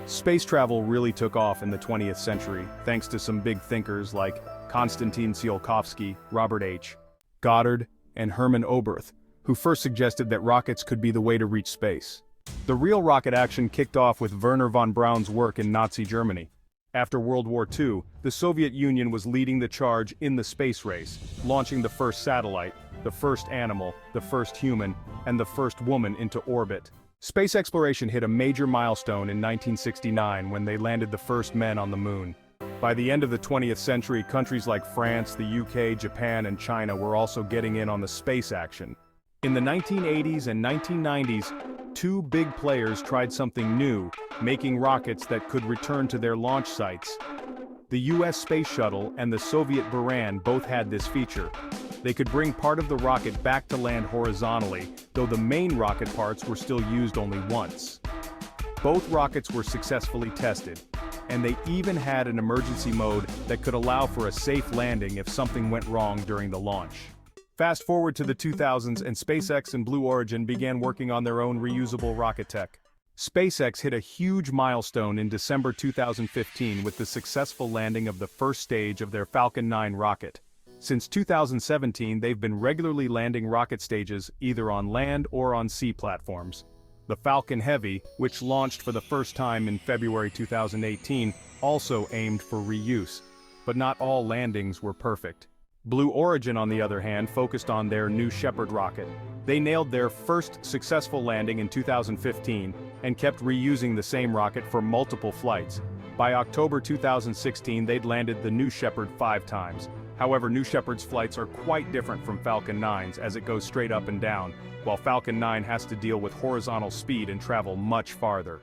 Space travel really took off in the 20th century, thanks to some big thinkers like Konstantin Tsiolkovsky, Robert H. Goddard, and Hermann Oberth, who first suggested that rockets could be the way to reach space. The real rocket action kicked off with Wernher von Braun's work in Nazi Germany. After World War II, the Soviet Union was leading the charge in the space race, launching the first satellite, the first animal, the first human, and the first woman into orbit. Space exploration hit a major milestone in 1969 when they landed the first men on the moon. By the end of the 20th century, countries like France, the UK, Japan, and China were also getting in on the space action. In the 1980s and 1990s, two big players tried something new, making rockets that could return to their launch sites. The US Space Shuttle and the Soviet Buran both had this feature. They could bring part of the rocket back to land horizontally, though the main rocket parts were still used only once. Both rockets were successfully tested, and they even had an emergency mode that could allow for a safe landing if something went wrong during the launch. Fast forward to the 2000s and SpaceX and Blue Origin began working on their own reusable rocket tech. SpaceX hit a huge milestone in December 2015 with the successful landing of the first stage of their Falcon 9 rocket. Since 2017, they've been regularly landing rocket stages either on land or on sea platforms. The Falcon Heavy, which launched for the first time in February 2018, also aimed for reuse. But not all landings were perfect. Blue Origin, on the other hand, focused on their New Shepard rocket. They nailed their first successful landing in 2015 and kept reusing the same rocket for multiple flights. By October 2016, they'd landed the New Shepard 5 times. However, New Shepard's flights are quite different from Falcon 9's as it goes straight up and down, while Falcon 9 has to deal with horizontal speed and travel much farther.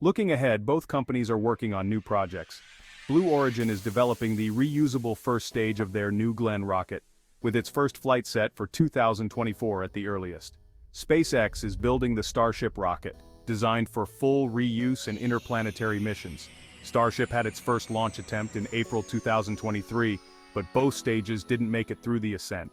Looking ahead, both companies are working on new projects. Blue Origin is developing the reusable first stage of their New Glenn rocket, with its first flight set for 2024 at the earliest. SpaceX is building the Starship rocket, designed for full reuse and interplanetary missions. Starship had its first launch attempt in April 2023, but both stages didn't make it through the ascent.